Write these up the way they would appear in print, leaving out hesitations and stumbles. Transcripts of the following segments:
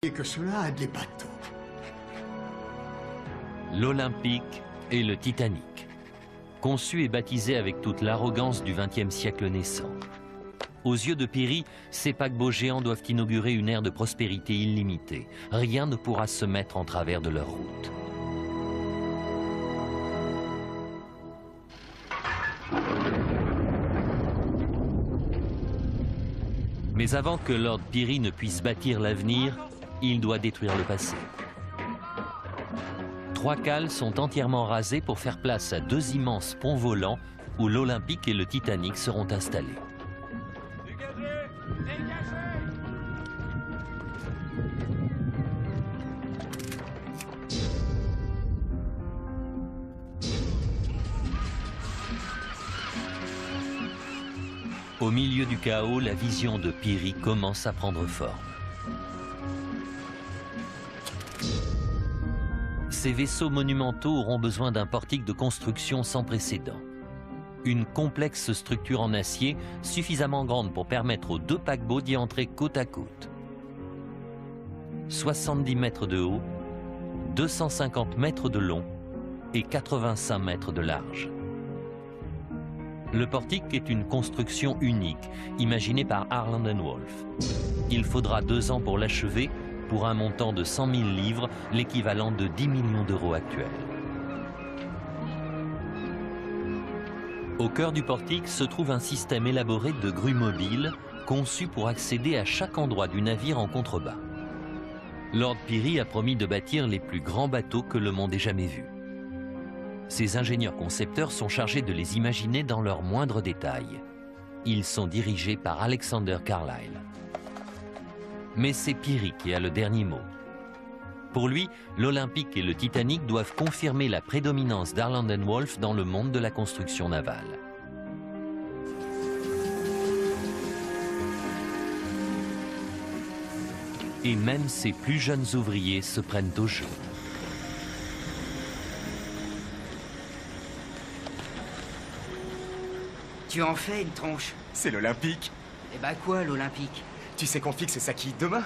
et que cela a des bateaux. L'Olympique et le Titanic. Conçus et baptisés avec toute l'arrogance du XXe siècle naissant. Aux yeux de Peary, ces paquebots géants doivent inaugurer une ère de prospérité illimitée. Rien ne pourra se mettre en travers de leur route. Mais avant que Lord Peary ne puisse bâtir l'avenir, il doit détruire le passé. 3 cales sont entièrement rasées pour faire place à 2 immenses ponts volants où l'Olympique et le Titanic seront installés. Au milieu du chaos, la vision de Peary commence à prendre forme. Ces vaisseaux monumentaux auront besoin d'un portique de construction sans précédent. Une complexe structure en acier suffisamment grande pour permettre aux 2 paquebots d'y entrer côte à côte. 70 mètres de haut, 250 mètres de long et 85 mètres de large. Le portique est une construction unique, imaginée par Harland & Wolff. Il faudra 2 ans pour l'achever, pour un montant de 100 000 livres, l'équivalent de 10 millions d'euros actuels. Au cœur du portique se trouve un système élaboré de grues mobiles, conçu pour accéder à chaque endroit du navire en contrebas. Lord Peary a promis de bâtir les plus grands bateaux que le monde ait jamais vus. Ces ingénieurs concepteurs sont chargés de les imaginer dans leurs moindres détails. Ils sont dirigés par Alexander Carlyle. Mais c'est Peary qui a le dernier mot. Pour lui, l'Olympique et le Titanic doivent confirmer la prédominance d'Harland & Wolff dans le monde de la construction navale. Et même ses plus jeunes ouvriers se prennent au jeu. Tu en fais une tronche. C'est l'Olympique. Eh bah quoi, l'Olympique? Tu sais qu'on fixe sa quille demain?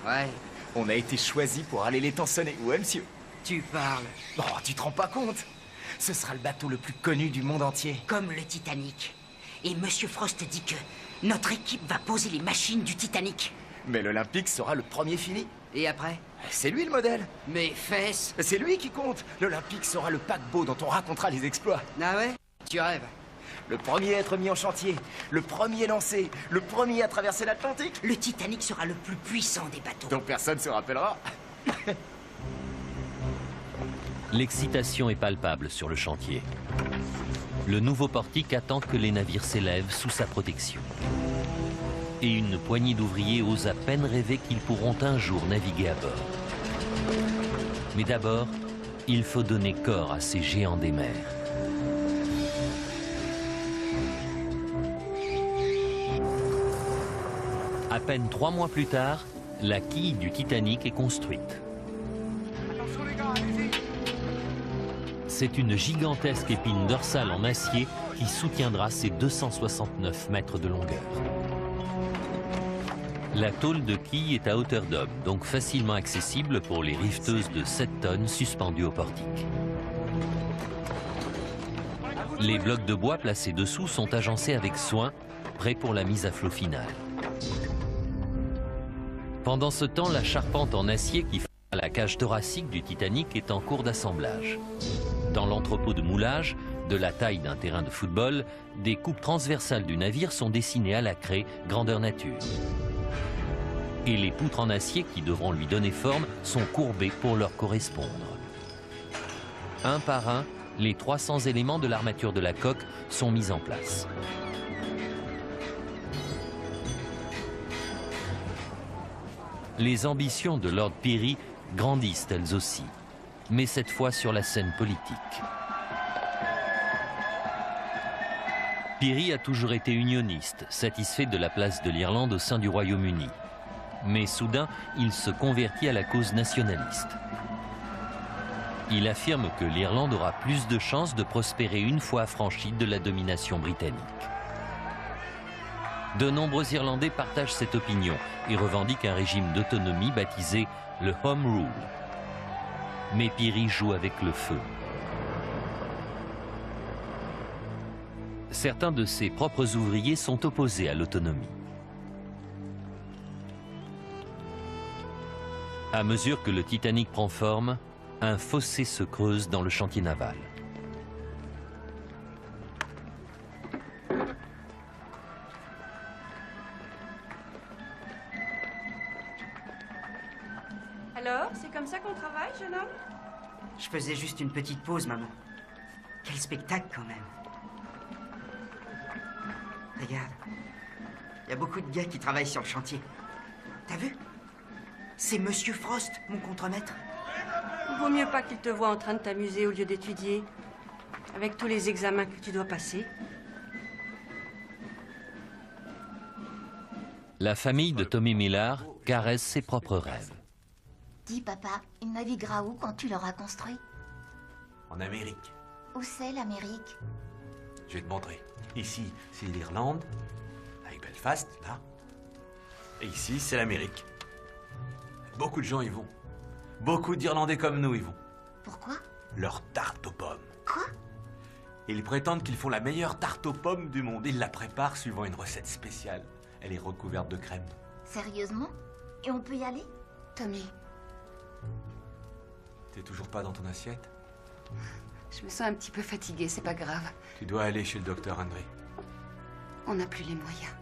Ouais. On a été choisis pour aller les tançonner. Ouais, monsieur. Tu parles. Oh, tu te rends pas compte? Ce sera le bateau le plus connu du monde entier. Comme le Titanic. Et Monsieur Frost dit que notre équipe va poser les machines du Titanic. Mais l'Olympique sera le premier fini. Et après? C'est lui le modèle. Mes fesses. C'est lui qui compte. L'Olympique sera le paquebot dont on racontera les exploits. Ah ouais? Tu rêves. Le premier à être mis en chantier, le premier lancé, le premier à traverser l'Atlantique. Le Titanic sera le plus puissant des bateaux. Donc personne se rappellera. L'excitation est palpable sur le chantier. Le nouveau portique attend que les navires s'élèvent sous sa protection. Et une poignée d'ouvriers ose à peine rêver qu'ils pourront un jour naviguer à bord. Mais d'abord, il faut donner corps à ces géants des mers. À peine 3 mois plus tard, la quille du Titanic est construite. C'est une gigantesque épine dorsale en acier qui soutiendra ses 269 mètres de longueur. La tôle de quille est à hauteur d'homme, donc facilement accessible pour les riveteuses de 7 tonnes suspendues au portique. Les blocs de bois placés dessous sont agencés avec soin, prêts pour la mise à flot finale. Pendant ce temps, la charpente en acier qui forme la cage thoracique du Titanic est en cours d'assemblage. Dans l'entrepôt de moulage, de la taille d'un terrain de football, des coupes transversales du navire sont dessinées à la craie, grandeur nature. Et les poutres en acier qui devront lui donner forme sont courbées pour leur correspondre. Un par un, les 300 éléments de l'armature de la coque sont mis en place. Les ambitions de Lord Peary grandissent elles aussi, mais cette fois sur la scène politique. Peary a toujours été unioniste, satisfait de la place de l'Irlande au sein du Royaume-Uni. Mais soudain, il se convertit à la cause nationaliste. Il affirme que l'Irlande aura plus de chances de prospérer une fois affranchie de la domination britannique. De nombreux Irlandais partagent cette opinion et revendiquent un régime d'autonomie baptisé le Home Rule. Mais Peary joue avec le feu. Certains de ses propres ouvriers sont opposés à l'autonomie. À mesure que le Titanic prend forme, un fossé se creuse dans le chantier naval. Alors, c'est comme ça qu'on travaille, jeune homme? Je faisais juste une petite pause, maman. Quel spectacle, quand même. Regarde. Il y a beaucoup de gars qui travaillent sur le chantier. T'as vu? C'est Monsieur Frost, mon contremaître. Vaut mieux pas qu'il te voie en train de t'amuser au lieu d'étudier. Avec tous les examens que tu dois passer. La famille de Tommy Millard caresse ses propres rêves. Dis, papa, il naviguera où quand tu l'auras construit? En Amérique. Où c'est, l'Amérique? Je vais te montrer. Ici, c'est l'Irlande, avec Belfast, là. Et ici, c'est l'Amérique. Beaucoup de gens y vont. Beaucoup d'Irlandais comme nous y vont. Pourquoi? Leur tarte aux pommes. Quoi? Ils prétendent qu'ils font la meilleure tarte aux pommes du monde. Ils la préparent suivant une recette spéciale. Elle est recouverte de crème. Sérieusement? Et on peut y aller? Tommy, T'es toujours pas dans ton assiette? je me sens un petit peu fatiguée, c'est pas grave. Tu dois aller chez le docteur Henry. On n'a plus les moyens.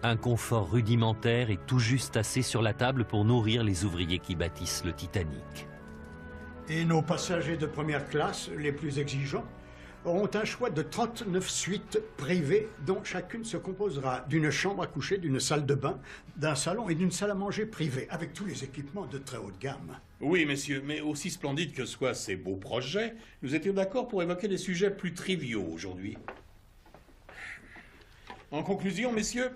Un confort rudimentaire et tout juste assez sur la table pour nourrir les ouvriers qui bâtissent le Titanic. Et nos passagers de première classe, les plus exigeants, auront un choix de 39 suites privées dont chacune se composera d'une chambre à coucher, d'une salle de bain, d'un salon et d'une salle à manger privée, avec tous les équipements de très haute gamme. Oui, messieurs, mais aussi splendides que soient ces beaux projets, nous étions d'accord pour évoquer des sujets plus triviaux aujourd'hui. En conclusion, messieurs,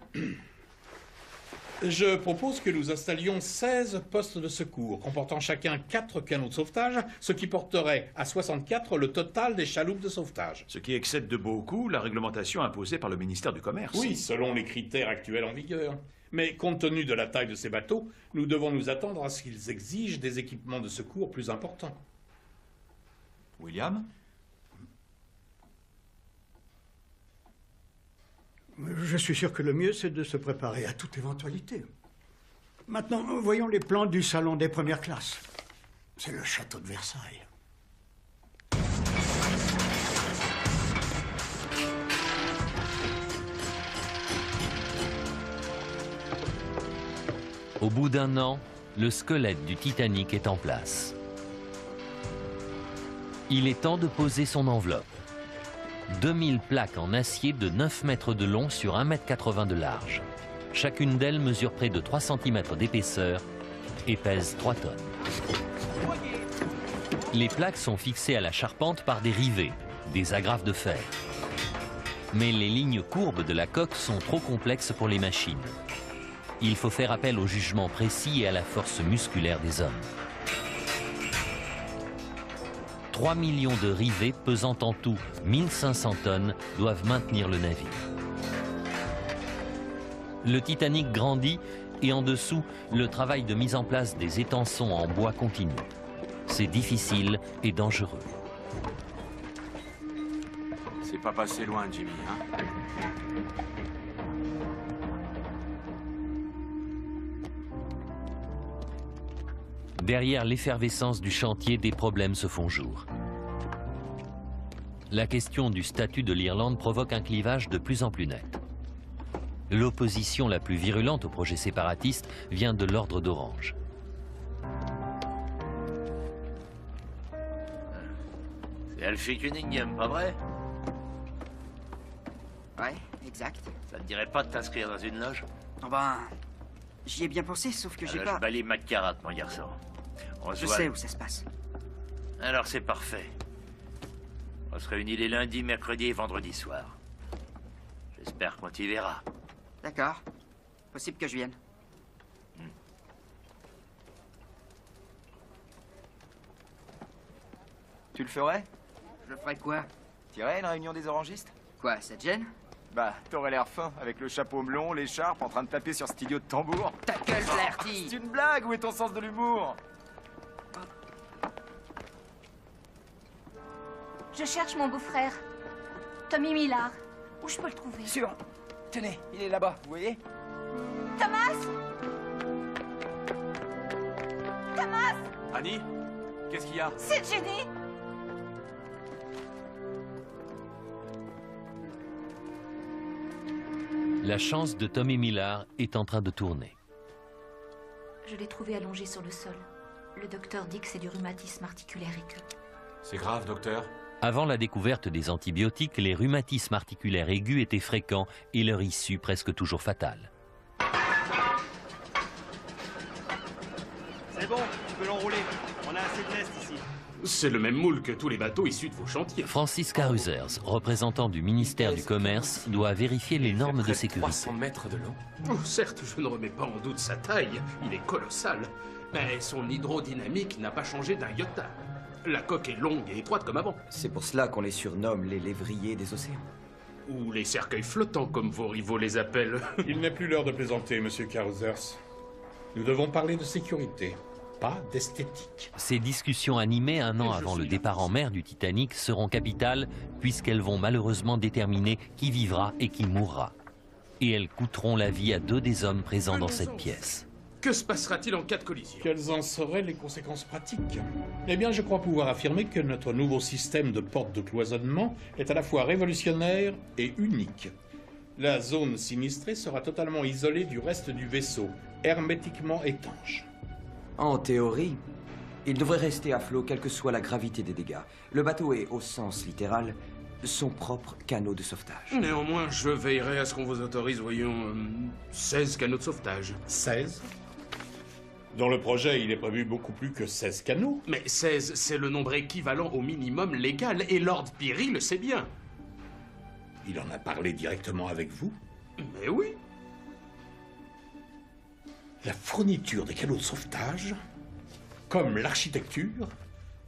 je propose que nous installions 16 postes de secours, comportant chacun 4 canots de sauvetage, ce qui porterait à 64 le total des chaloupes de sauvetage. Ce qui excède de beaucoup la réglementation imposée par le ministère du Commerce. Oui, selon les critères actuels en vigueur. Mais compte tenu de la taille de ces bateaux, nous devons nous attendre à ce qu'ils exigent des équipements de secours plus importants. William? Je suis sûr que le mieux, c'est de se préparer à toute éventualité. Maintenant, voyons les plans du salon des premières classes. C'est le château de Versailles. Au bout d'un an, le squelette du Titanic est en place. Il est temps de poser son enveloppe. 2000 plaques en acier de 9 mètres de long sur 1,80 m de large. Chacune d'elles mesure près de 3 cm d'épaisseur et pèse 3 tonnes. Les plaques sont fixées à la charpente par des rivets, des agrafes de fer. Mais les lignes courbes de la coque sont trop complexes pour les machines. Il faut faire appel au jugement précis et à la force musculaire des hommes. 3 millions de rivets pesant en tout 1500 tonnes doivent maintenir le navire. Le Titanic grandit et en dessous, le travail de mise en place des étançons en bois continue. C'est difficile et dangereux. C'est pas passé loin, Jimmy, hein? Derrière l'effervescence du chantier, des problèmes se font jour. La question du statut de l'Irlande provoque un clivage de plus en plus net. L'opposition la plus virulente au projet séparatiste vient de l'Ordre d'Orange. C'est Alfie Cunningham, pas vrai? Ouais, exact. Ça te dirait pas de t'inscrire dans une loge? Oh ben, j'y ai bien pensé, sauf que j'ai La pas... loge Bally McCarrat, mon garçon. On se Je voit- sais où ça se passe. Alors c'est parfait. On se réunit les lundis, mercredis et vendredis soirs. J'espère qu'on t'y verra. D'accord. Possible que je vienne. Tu le ferais? Je ferai quoi? T'irais à une réunion des orangistes? Quoi, ça te gêne? Bah, t'aurais l'air fin, avec le chapeau melon, l'écharpe, en train de taper sur cet idiot de tambour. Ta gueule, Flaherty! C'est une blague, où est ton sens de l'humour? Je cherche mon beau-frère, Tommy Millard. Où je peux le trouver? Sûr. Tenez, il est là-bas, vous voyez? Thomas! Thomas! Annie, qu'est-ce qu'il y a? C'est Jenny! La chance de Tommy Millard est en train de tourner. Je l'ai trouvé allongé sur le sol. Le docteur dit que c'est du rhumatisme articulaire aigu. C'est grave, docteur. Avant la découverte des antibiotiques, les rhumatismes articulaires aigus étaient fréquents et leur issue presque toujours fatale. C'est bon, tu peux l'enrouler. On a assez de lest ici. C'est le même moule que tous les bateaux issus de vos chantiers. Francis Carruthers, représentant du ministère du Commerce, doit vérifier les normes de sécurité. 300 mètres de long. Oh, certes, je ne remets pas en doute sa taille. Il est colossal. Mais son hydrodynamique n'a pas changé d'un iota. La coque est longue et étroite comme avant. C'est pour cela qu'on les surnomme les lévriers des océans. Ou les cercueils flottants, comme vos rivaux les appellent. Il n'est plus l'heure de plaisanter, monsieur Carruthers. Nous devons parler de sécurité, pas d'esthétique. Ces discussions animées un an avant le départ en mer du Titanic seront capitales puisqu'elles vont malheureusement déterminer qui vivra et qui mourra. Et elles coûteront la vie à 2 des hommes présents dans cette pièce. Que se passera-t-il en cas de collision? Quelles en seraient les conséquences pratiques? Eh bien, je crois pouvoir affirmer que notre nouveau système de porte de cloisonnement est à la fois révolutionnaire et unique. La zone sinistrée sera totalement isolée du reste du vaisseau, hermétiquement étanche. En théorie, il devrait rester à flot quelle que soit la gravité des dégâts. Le bateau est, au sens littéral, son propre canot de sauvetage. Néanmoins, je veillerai à ce qu'on vous autorise, voyons, 16 canots de sauvetage. 16? Dans le projet, il est prévu beaucoup plus que 16 canots. Mais 16, c'est le nombre équivalent au minimum légal, et Lord Pirrie le sait bien. Il en a parlé directement avec vous? Mais oui. La fourniture des canots de sauvetage, comme l'architecture,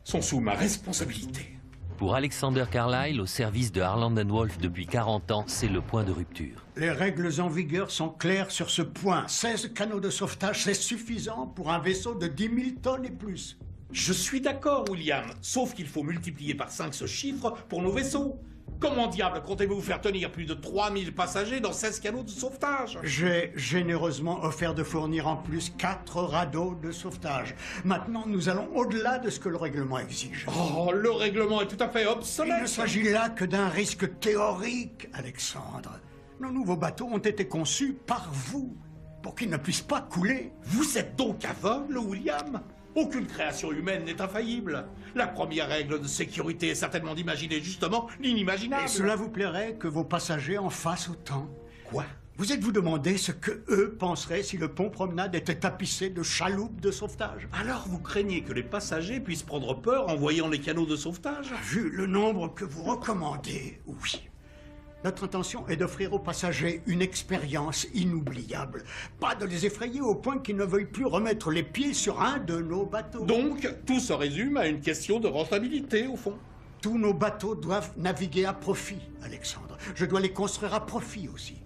sont sous ma responsabilité. Pour Alexander Carlyle, au service de Harland & Wolff depuis 40 ans, c'est le point de rupture. Les règles en vigueur sont claires sur ce point. 16 canots de sauvetage, c'est suffisant pour un vaisseau de 10 000 tonnes et plus. Je suis d'accord, William, sauf qu'il faut multiplier par 5 ce chiffre pour nos vaisseaux. Comment diable comptez-vous faire tenir plus de 3000 passagers dans 16 canots de sauvetage? J'ai généreusement offert de fournir en plus 4 radeaux de sauvetage. Maintenant, nous allons au-delà de ce que le règlement exige. Oh, le règlement est tout à fait obsolète. Il ne s'agit là que d'un risque théorique, Alexandre. Nos nouveaux bateaux ont été conçus par vous, pour qu'ils ne puissent pas couler. Vous êtes donc aveugle, William? Aucune création humaine n'est infaillible. La première règle de sécurité est certainement d'imaginer justement l'inimaginable. Et cela vous plairait que vos passagers en fassent autant? Quoi? Vous êtes-vous demandé ce que eux penseraient si le pont promenade était tapissé de chaloupes de sauvetage? Alors vous craignez que les passagers puissent prendre peur en voyant les canots de sauvetage? Vu le nombre que vous recommandez, oui. Notre intention est d'offrir aux passagers une expérience inoubliable. Pas de les effrayer au point qu'ils ne veuillent plus remettre les pieds sur un de nos bateaux. Donc, tout se résume à une question de rentabilité, au fond. Tous nos bateaux doivent naviguer à profit, Alexandre. Je dois les construire à profit aussi.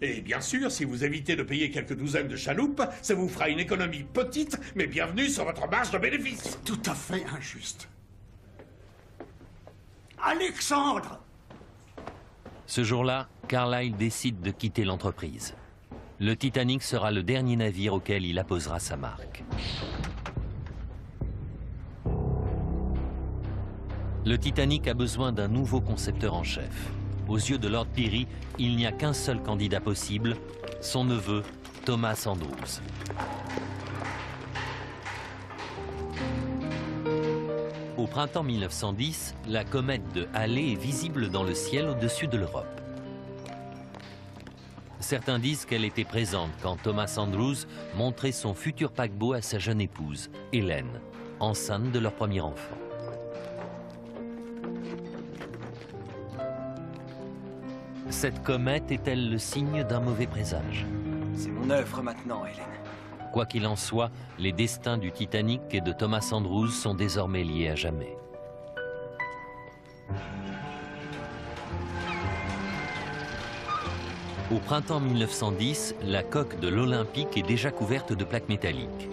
Et bien sûr, si vous évitez de payer quelques douzaines de chaloupes, ça vous fera une économie petite, mais bienvenue sur votre marge de bénéfice. Tout à fait injuste. Alexandre! Ce jour-là, Carlyle décide de quitter l'entreprise. Le Titanic sera le dernier navire auquel il apposera sa marque. Le Titanic a besoin d'un nouveau concepteur en chef. Aux yeux de Lord Pirrie, il n'y a qu'un seul candidat possible, son neveu, Thomas Andrews. Au printemps 1910, la comète de Halley est visible dans le ciel au-dessus de l'Europe. Certains disent qu'elle était présente quand Thomas Andrews montrait son futur paquebot à sa jeune épouse, Hélène, enceinte de leur premier enfant. Cette comète est-elle le signe d'un mauvais présage? C'est mon œuvre maintenant, Hélène. Quoi qu'il en soit, les destins du Titanic et de Thomas Andrews sont désormais liés à jamais. Au printemps 1910, la coque de l'Olympique est déjà couverte de plaques métalliques.